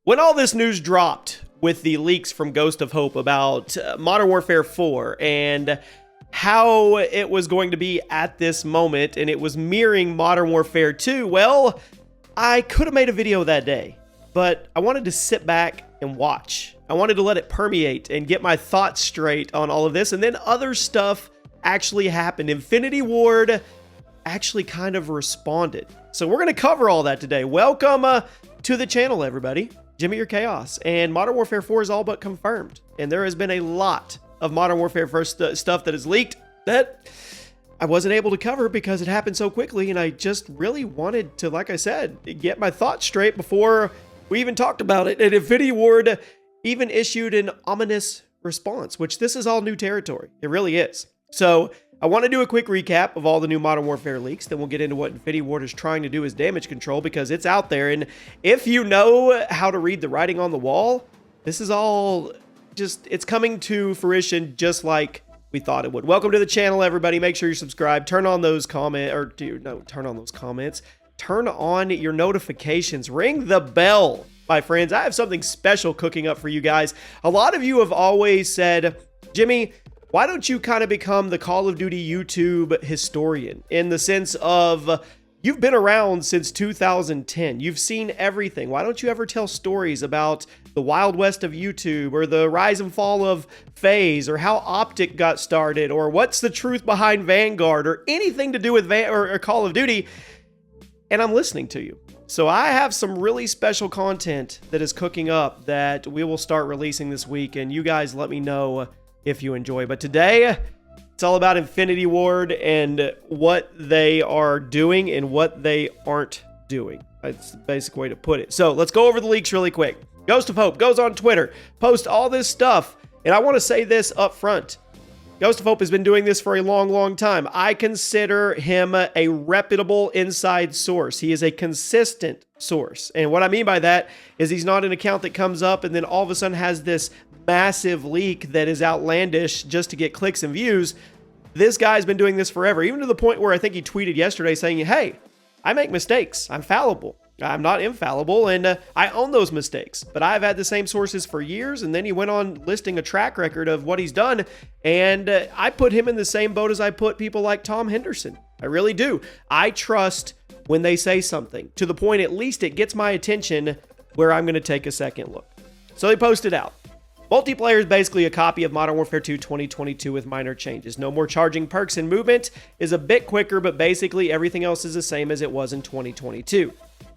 When all this news dropped with the leaks from Ghost of Hope about Modern Warfare 4 and how it was going to be at this moment, and it was mirroring Modern Warfare 2, well, I could have made a video that day, but I wanted to sit back and watch. I wanted to let it permeate and get my thoughts straight on all of this, and then other stuff actually happened. Infinity Ward actually kind of responded. So we're going to cover all that today. Welcome to the channel, everybody. Jimmy your Chaos, and Modern Warfare 4 is all but confirmed. And there has been a lot of Modern Warfare 4 stuff that is leaked that I wasn't able to cover because it happened so quickly, and I just really wanted to, like I said, get my thoughts straight before we even talked about it. And Infinity Ward even issued an ominous response, which this is all new territory. It really is. So I want to do a quick recap of all the new Modern Warfare leaks, then we'll get into what Infinity Ward is trying to do as damage control, because it's out there, and if you know how to read the writing on the wall, this is all just, it's coming to fruition just like we thought it would. Welcome to the channel, everybody. Make sure you subscribe, turn on those comments, turn on your notifications, ring the bell, my friends. I have something special cooking up for you guys. A lot of you have always said, Jimmy, why don't you kind of become the Call of Duty YouTube historian, in the sense of you've been around since 2010. You've seen everything. Why don't you ever tell stories about the Wild West of YouTube, or the rise and fall of FaZe, or how Optic got started, or what's the truth behind Vanguard, or anything to do with or Call of Duty? And I'm listening to you. So I have some really special content that is cooking up that we will start releasing this week, and you guys let me know if you enjoy. But today, it's all about Infinity Ward and what they are doing and what they aren't doing. That's the basic way to put it. So let's go over the leaks really quick. Ghost of Hope goes on Twitter, posts all this stuff, and I want to say this up front. Ghost of Hope has been doing this for a long, long time. I consider him a reputable inside source. He is a consistent source. And what I mean by that is he's not an account that comes up and then all of a sudden has this massive leak that is outlandish just to get clicks and views. This guy's been doing this forever, even to the point where I think he tweeted yesterday saying, hey, I make mistakes. I'm fallible. I'm not infallible, and I own those mistakes. But I've had the same sources for years, and then he went on listing a track record of what he's done, and I put him in the same boat as I put people like Tom Henderson. I really do. I trust when they say something, to the point at least it gets my attention where I'm going to take a second look. So they posted out. Multiplayer is basically a copy of Modern Warfare 2 2022 with minor changes. No more charging perks, and movement is a bit quicker, but basically everything else is the same as it was in 2022.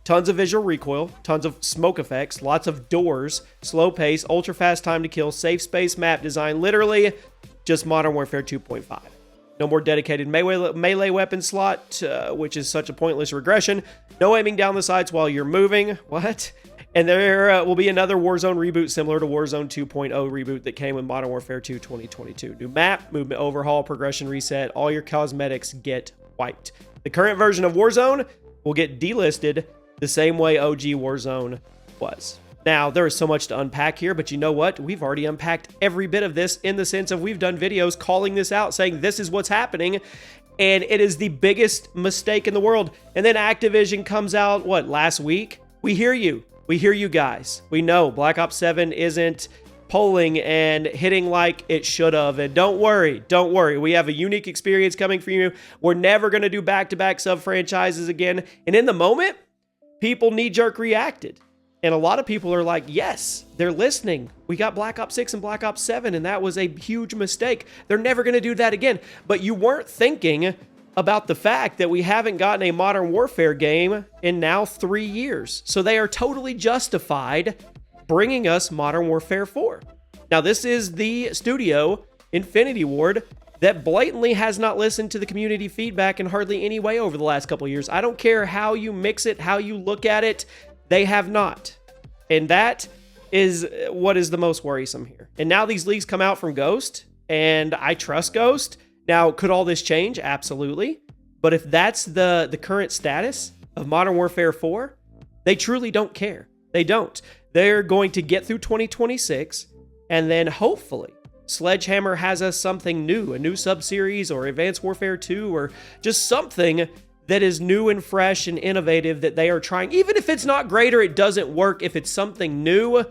Tons of visual recoil, tons of smoke effects, lots of doors, slow pace, ultra fast time to kill, safe space map design, literally just Modern Warfare 2.5. No more dedicated melee weapon slot, which is such a pointless regression. No aiming down the sights while you're moving. What? And there will be another Warzone reboot similar to Warzone 2.0 reboot that came with Modern Warfare 2 2022. New map, movement overhaul, progression reset, all your cosmetics get wiped. The current version of Warzone will get delisted the same way OG Warzone was. Now, there is so much to unpack here, but you know what? We've already unpacked every bit of this, in the sense of we've done videos calling this out, saying this is what's happening, and it is the biggest mistake in the world. And then Activision comes out, what, last week? We hear you. We hear you guys. We know Black Ops 7 isn't polling and hitting like it should have. And don't worry. We have a unique experience coming for you. We're never going to do back-to-back sub-franchises again. And in the moment, people knee-jerk reacted. And a lot of people are like, yes, they're listening. We got Black Ops 6 and Black Ops 7, and that was a huge mistake. They're never going to do that again. But you weren't thinking about the fact that we haven't gotten a Modern Warfare game in now 3 years. So they are totally justified bringing us Modern Warfare 4. Now, this is the studio, Infinity Ward, that blatantly has not listened to the community feedback in hardly any way over the last couple of years. I don't care how you mix it, how you look at it, they have not. And that is what is the most worrisome here. And now these leaks come out from Ghost, and I trust Ghost. Now, could all this change? Absolutely. But if that's the current status of Modern Warfare 4, they truly don't care. They don't. They're going to get through 2026, and then hopefully Sledgehammer has us something new, a new sub-series or Advanced Warfare 2 or just something that is new and fresh and innovative that they are trying. Even if it's not great or it doesn't work, if it's something new,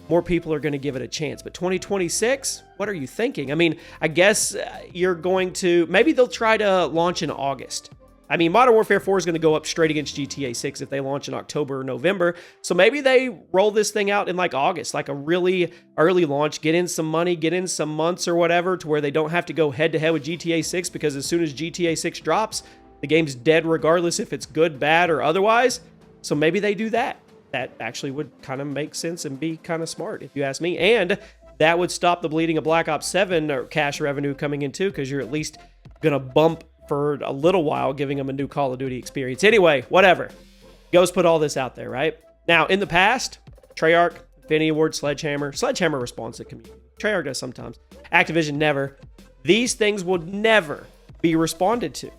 more people are going to give it a chance. But 2026, what are you thinking? I mean, I guess you're going to, maybe they'll try to launch in August. I mean, Modern Warfare 4 is going to go up straight against GTA 6 if they launch in October or November. So maybe they roll this thing out in like August, like a really early launch, get in some money, get in some months or whatever to where they don't have to go head to head with GTA 6, because as soon as GTA 6 drops, the game's dead regardless if it's good, bad, or otherwise. So maybe they do that. That actually would kind of make sense and be kind of smart if you ask me. And that would stop the bleeding of Black Ops 7 or cash revenue coming in too, because you're at least going to bump for a little while, giving them a new Call of Duty experience. Anyway, whatever. Ghost put all this out there, right? Now, in the past, Treyarch, Infinity Ward, Sledgehammer responds to community. Treyarch does sometimes. Activision never. These things would never be responded to.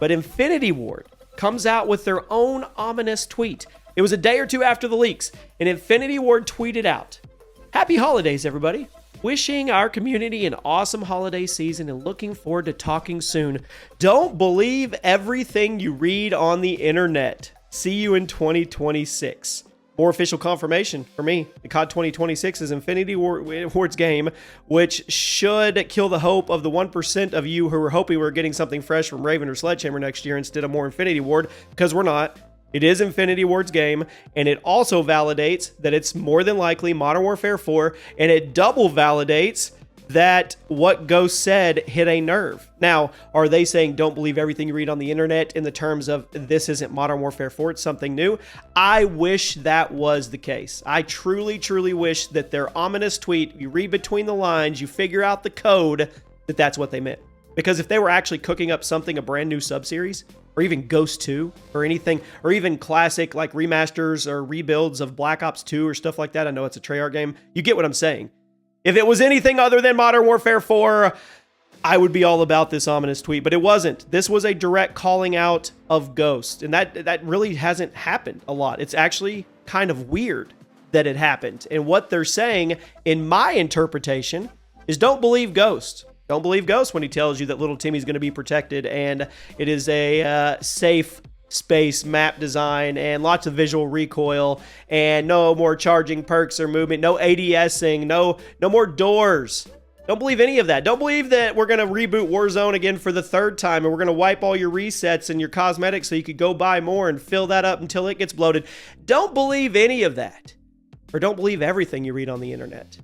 But Infinity Ward comes out with their own ominous tweet. It was a day or two after the leaks, and Infinity Ward tweeted out, "Happy holidays, everybody. Wishing our community an awesome holiday season and looking forward to talking soon. Don't believe everything you read on the internet. See you in 2026. More official confirmation for me. The COD 2026 is Infinity Ward's game, which should kill the hope of the 1% of you who were hoping we were getting something fresh from Raven or Sledgehammer next year instead of more Infinity Ward, because we're not. It is Infinity Ward's game, and it also validates that it's more than likely Modern Warfare 4, and it double validates that what Ghost said hit a nerve. Now, are they saying don't believe everything you read on the internet in the terms of this isn't Modern Warfare 4, it's something new? I wish that was the case. I truly, truly wish that their ominous tweet, you read between the lines, you figure out the code, that that's what they meant. Because if they were actually cooking up something, a brand new sub-series, or even Ghost 2, or anything, or even classic like remasters or rebuilds of Black Ops 2 or stuff like that, I know it's a Treyarch game, you get what I'm saying. If it was anything other than Modern Warfare 4, I would be all about this ominous tweet, but it wasn't. This was a direct calling out of Ghost, and that really hasn't happened a lot. It's actually kind of weird that it happened, and what they're saying, in my interpretation, is don't believe Ghost. Don't believe Ghost when he tells you that little Timmy's going to be protected and it is a safe space map design and lots of visual recoil and no more charging perks or movement, no ADSing, no more doors. Don't believe any of that. Don't believe that we're going to reboot Warzone again for the third time and we're going to wipe all your resets and your cosmetics so you could go buy more and fill that up until it gets bloated. Don't believe any of that. Or don't believe everything you read on the internet.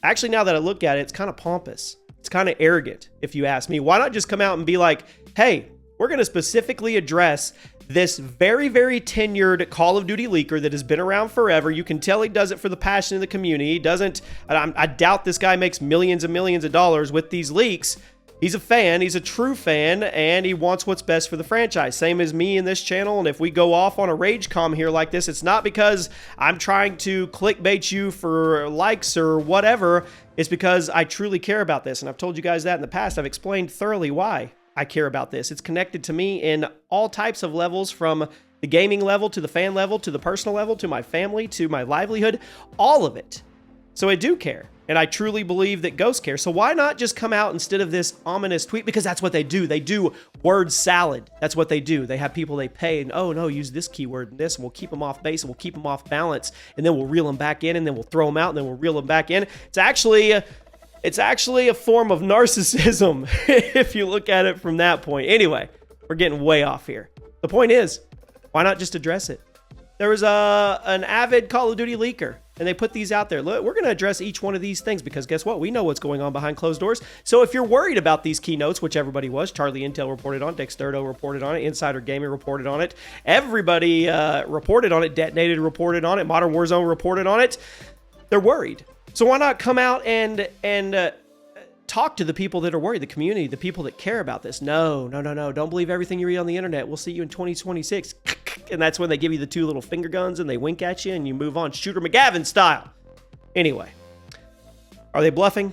Actually, now that I look at it, it's kind of pompous. It's kind of arrogant, if you ask me. Why not just come out and be like, hey, we're going to specifically address this very, very tenured Call of Duty leaker that has been around forever. You can tell he does it for the passion of the community. He doesn't, I doubt this guy makes millions and millions of dollars with these leaks. He's a fan, he's a true fan, and he wants what's best for the franchise. Same as me in this channel, and if we go off on a rage comm here like this, it's not because I'm trying to clickbait you for likes or whatever. It's because I truly care about this, and I've told you guys that in the past. I've explained thoroughly why I care about this. It's connected to me in all types of levels, from the gaming level to the fan level to the personal level to my family to my livelihood, all of it. So I do care. And I truly believe that Ghost cares. So why not just come out instead of this ominous tweet? Because that's what they do. They do word salad. That's what they do. They have people they pay and, oh no, use this keyword and this, and we'll keep them off base and we'll keep them off balance. And then we'll reel them back in and then we'll throw them out and then we'll reel them back in. It's actually a form of narcissism if you look at it from that point. Anyway, we're getting way off here. The point is, why not just address it? There was an avid Call of Duty leaker, and they put these out there. Look, we're going to address each one of these things because guess what? We know what's going on behind closed doors. So if you're worried about these keynotes, which everybody was, Charlie Intel reported on, Dexterdo reported on it, Insider Gaming reported on it, everybody reported on it, Detonated reported on it, Modern Warzone reported on it, they're worried. So why not come out and talk to the people that are worried, the community, the people that care about this? No. Don't believe everything you read on the internet. We'll see you in 2026. And that's when they give you the two little finger guns and they wink at you and you move on, Shooter McGavin style. Anyway, are they bluffing?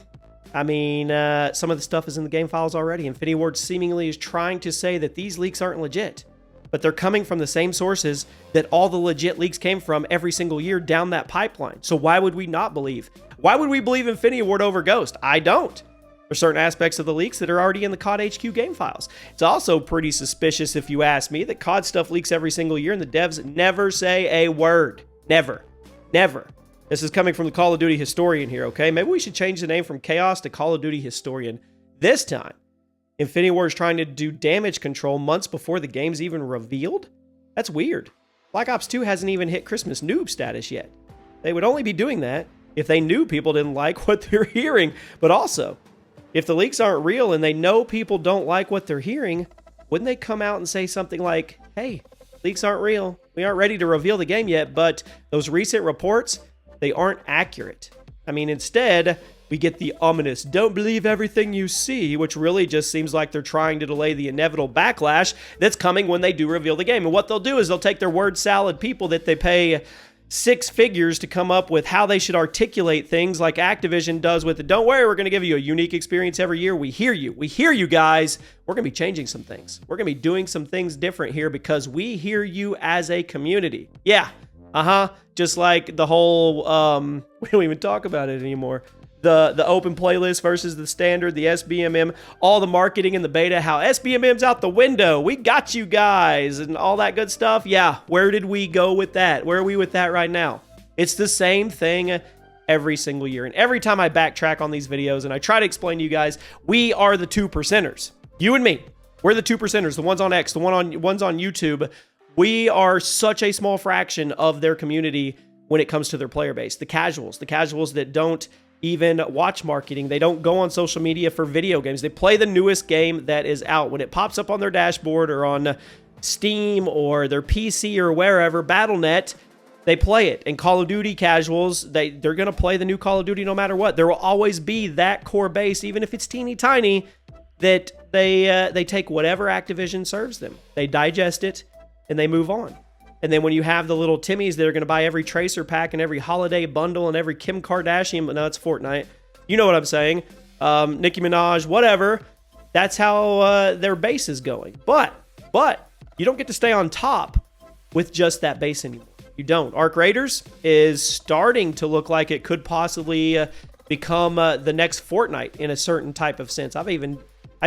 I mean, some of the stuff is in the game files already. Infinity Ward seemingly is trying to say that these leaks aren't legit, but they're coming from the same sources that all the legit leaks came from every single year down that pipeline. So why would we not believe? Why would we believe Infinity Ward over Ghost? I don't. There's certain aspects of the leaks that are already in the COD HQ game files. It's also pretty suspicious, if you ask me, that COD stuff leaks every single year and the devs never say a word. Never. Never. This is coming from the Call of Duty historian here, okay? Maybe we should change the name from Chaos to Call of Duty historian. This time, Infinity Ward is trying to do damage control months before the game's even revealed? That's weird. Black Ops 2 hasn't even hit Christmas noob status yet. They would only be doing that if they knew people didn't like what they're hearing. But also, if the leaks aren't real and they know people don't like what they're hearing, wouldn't they come out and say something like, hey, leaks aren't real. We aren't ready to reveal the game yet, but those recent reports, they aren't accurate. I mean, instead, we get the ominous, don't believe everything you see, which really just seems like they're trying to delay the inevitable backlash that's coming when they do reveal the game. And what they'll do is they'll take their word salad people that they pay six figures to come up with how they should articulate things like Activision does with it. Don't worry, we're going to give you a unique experience every year. We hear you. We hear you guys. We're going to be changing some things. We're going to be doing some things different here because we hear you as a community. Yeah. Just like the whole, we don't even talk about it anymore. The open playlist versus the standard, the SBMM, all the marketing in the beta, how SBMM's out the window. We got you guys and all that good stuff. Yeah, where did we go with that? Where are we with that right now? It's the same thing every single year. And every time I backtrack on these videos and I try to explain to you guys, we are the 2%ers. You and me. We're the 2%ers, the ones on X, the ones on YouTube. We are such a small fraction of their community when it comes to their player base. The casuals that don't even watch marketing. They don't go on social media for video games. They play the newest game that is out. When it pops up on their dashboard or on Steam or their PC or wherever, Battle.net, they play it. And Call of Duty casuals, they're going to play the new Call of Duty no matter what. There will always be that core base, even if it's teeny tiny, that they take whatever Activision serves them. They digest it and they move on. And then when you have the little Timmies that are going to buy every Tracer pack and every holiday bundle and every Kim Kardashian, no, it's Fortnite. You know what I'm saying. Nicki Minaj, whatever. That's how their base is going. But you don't get to stay on top with just that base anymore. You don't. Arc Raiders is starting to look like it could possibly become the next Fortnite in a certain type of sense. I've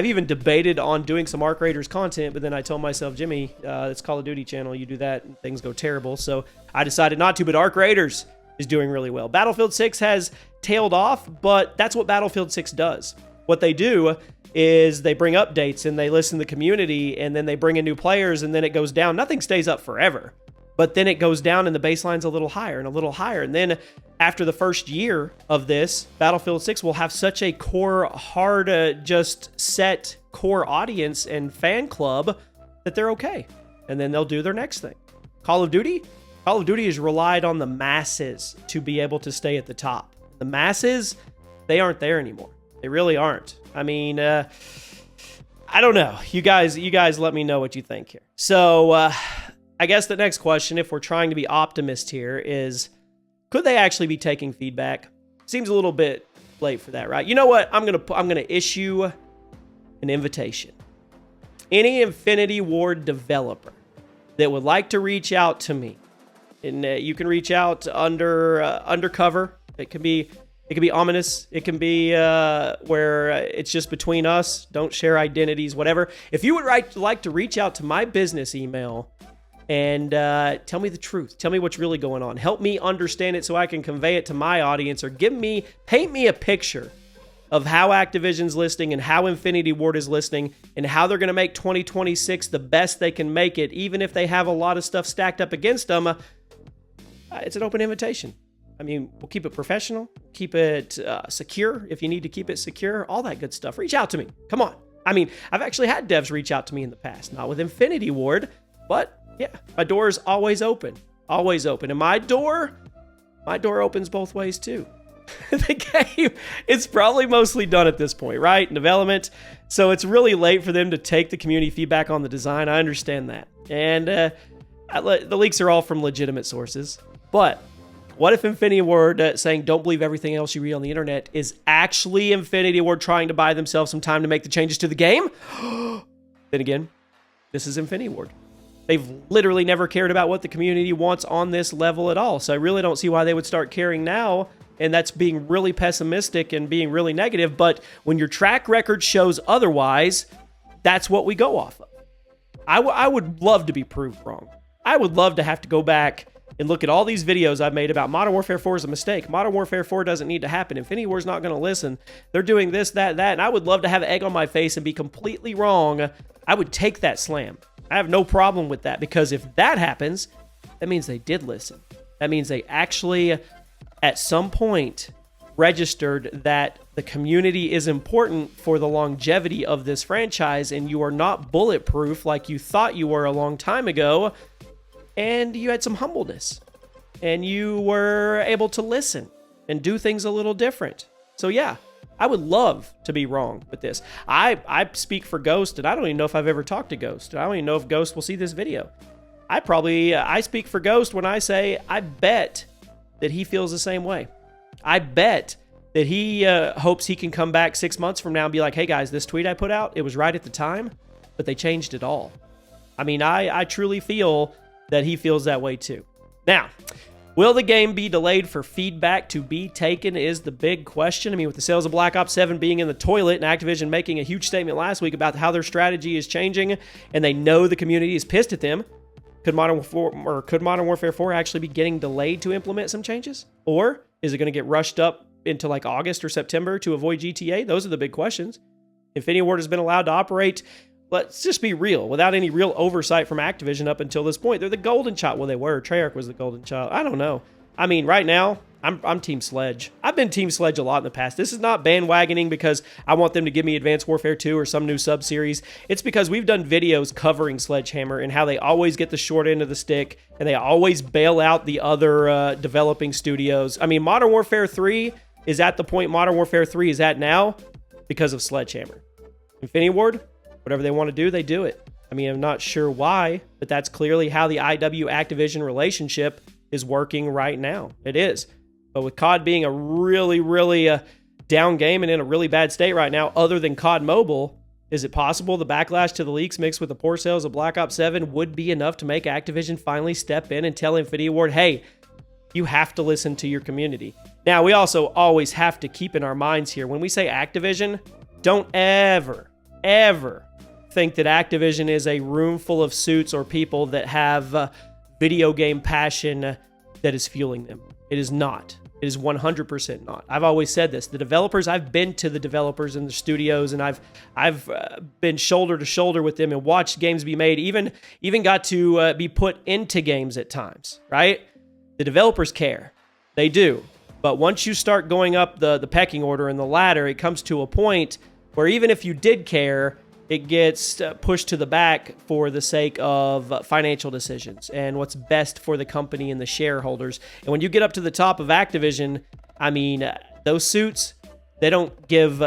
even debated on doing some Arc Raiders content, but then I told myself, Jimmy, it's Call of Duty channel. You do that and things go terrible. So I decided not to, but Arc Raiders is doing really well. Battlefield 6 has tailed off, but that's what Battlefield 6 does. What they do is they bring updates and they listen to the community and then they bring in new players and then it goes down. Nothing stays up forever, but then it goes down and the baseline's a little higher and a little higher. And then after the first year of this, Battlefield 6 will have such a core, hard, just set core audience and fan club that they're okay. And then they'll do their next thing. Call of Duty has relied on the masses to be able to stay at the top. The masses, they aren't there anymore. They really aren't. I mean, I don't know. You guys let me know what you think here. So, I guess the next question, if we're trying to be optimist here, is could they actually be taking feedback? Seems a little bit late for that, right? You know what? I'm gonna issue an invitation. Any Infinity Ward developer that would like to reach out to me, and you can reach out undercover. It can be ominous. It can be where it's just between us. Don't share identities, whatever. If you would like to reach out to my business email and tell me the truth. Tell me what's really going on. Help me understand it so I can convey it to my audience, or paint me a picture of how Activision's listening and how Infinity Ward is listening and how they're going to make 2026 the best they can make it, even if they have a lot of stuff stacked up against them. It's an open invitation. I mean, we'll keep it professional, keep it secure if you need to keep it secure, all that good stuff. Reach out to me. Come on. I mean, I've actually had devs reach out to me in the past, not with Infinity Ward, but yeah, my door is always open. Always open. And my door opens both ways too. The game, it's probably mostly done at this point, right? Development. So it's really late for them to take the community feedback on the design. I understand that. And the leaks are all from legitimate sources. But what if Infinity Ward saying don't believe everything else you read on the internet is actually Infinity Ward trying to buy themselves some time to make the changes to the game? Then again, this is Infinity Ward. They've literally never cared about what the community wants on this level at all. So I really don't see why they would start caring now And that's being really pessimistic and being really negative. But when your track record shows otherwise, that's what we go off of. I would love to be proved wrong. I would love to have to go back and look at all these videos I've made about Modern Warfare 4 is a mistake. Modern Warfare 4 doesn't need to happen. Infinity War's not going to listen. They're doing this, that, and I would love to have egg on my face and be completely wrong. I would take that slam. I have no problem with that, because if that happens, that means they did listen. That means they actually, at some point, registered that the community is important for the longevity of this franchise, and you are not bulletproof like you thought you were a long time ago, and you had some humbleness, and you were able to listen and do things a little different. So yeah, I would love to be wrong with this. I speak for Ghost, and I don't even know if I've ever talked to Ghost. I don't even know if Ghost will see this video. I speak for Ghost when I say I bet that he feels the same way. I bet that he hopes he can come back 6 months from now and be like, hey guys, this tweet I put out, it was right at the time, but they changed it all. I mean, I truly feel that he feels that way too. Now, will the game be delayed for feedback to be taken is the big question. I mean, with the sales of Black Ops 7 being in the toilet and Activision making a huge statement last week about how their strategy is changing and they know the community is pissed at them, could Modern Warfare 4 actually be getting delayed to implement some changes? Or is it going to get rushed up into like August or September to avoid GTA? Those are the big questions. Infinity Ward has been allowed to operate, let's just be real, without any real oversight from Activision up until this point. They're the golden child. Well, they were. Treyarch was the golden child. I don't know. I mean, right now, I'm Team Sledge. I've been Team Sledge a lot in the past. This is not bandwagoning because I want them to give me Advanced Warfare 2 or some new sub-series. It's because we've done videos covering Sledgehammer and how they always get the short end of the stick and they always bail out the other developing studios. I mean, Modern Warfare 3 is at the point Modern Warfare 3 is at now because of Sledgehammer. Infinity Ward, whatever they want to do, they do it. I mean, I'm not sure why, but that's clearly how the IW Activision relationship is working right now. It is. But with COD being a really, really down game and in a really bad state right now, other than COD Mobile, is it possible the backlash to the leaks mixed with the poor sales of Black Ops 7 would be enough to make Activision finally step in and tell Infinity Ward, hey, you have to listen to your community? Now, we also always have to keep in our minds here, when we say Activision, don't ever think that Activision is a room full of suits or people that have video game passion that is fueling them. It is not. It is 100% not. I've always said this. The developers, I've been to the developers in the studios, and I've been shoulder to shoulder with them and watched games be made, even got to be put into games at times, right? The developers care. They do. But once you start going up the pecking order and the ladder, it comes to a point where even if you did care, it gets pushed to the back for the sake of financial decisions and what's best for the company and the shareholders. And when you get up to the top of Activision, I mean, those suits, they don't give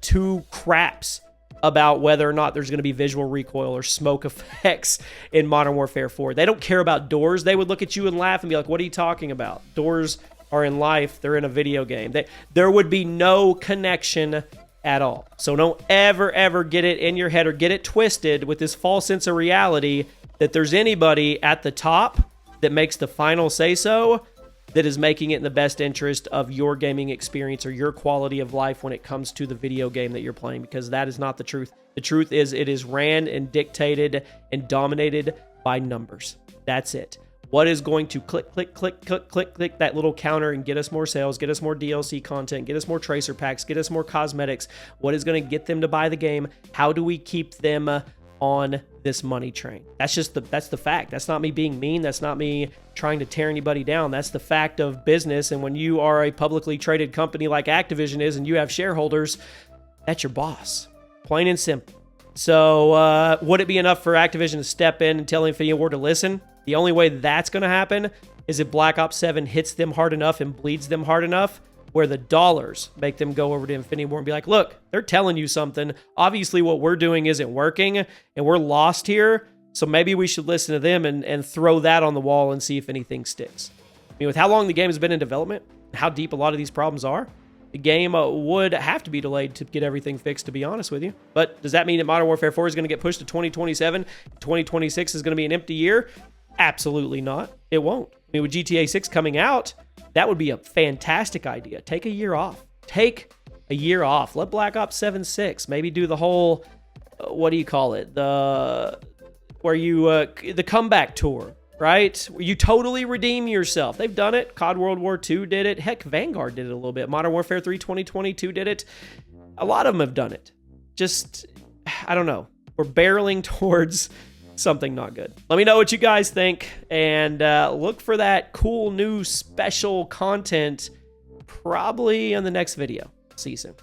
two craps about whether or not there's going to be visual recoil or smoke effects in Modern Warfare 4. They don't care about doors. They would look at you and laugh and be like, what are you talking about? Doors are in life. They're in a video game. There would be no connection at all. So don't ever get it in your head or get it twisted with this false sense of reality that there's anybody at the top that makes the final say-so that is making it in the best interest of your gaming experience or your quality of life when it comes to the video game that you're playing, because that is not the truth. The truth is it is ran and dictated and dominated by numbers. That's it. What is going to click that little counter and get us more sales, get us more DLC content, get us more tracer packs, get us more cosmetics? What is going to get them to buy the game? How do we keep them on this money train? That's the fact. That's not me being mean. That's not me trying to tear anybody down. That's the fact of business. And when you are a publicly traded company like Activision is and you have shareholders, that's your boss. Plain and simple. So would it be enough for Activision to step in and tell Infinity Ward to listen? The only way that's going to happen is if Black Ops 7 hits them hard enough and bleeds them hard enough where the dollars make them go over to Infinity Ward and be like, look, they're telling you something. Obviously, what we're doing isn't working, and we're lost here, so maybe we should listen to them and throw that on the wall and see if anything sticks. I mean, with how long the game has been in development, how deep a lot of these problems are, the game would have to be delayed to get everything fixed, to be honest with you. But does that mean that Modern Warfare 4 is going to get pushed to 2027? 2026 is going to be an empty year? Absolutely not. It won't. I mean, with GTA 6 coming out, That would be a fantastic idea. Take a year off. Take a year off. Let Black Ops 7 6 maybe do the whole, what do you call it? The comeback tour, right? Where you totally redeem yourself. They've done it. COD World War II did it. Heck, Vanguard did it a little bit. Modern Warfare 3 2022 did it. A lot of them have done it. Just, I don't know. We're barreling towards something not good. Let me know what you guys think, and look for that cool new special content probably in the next video. See you soon.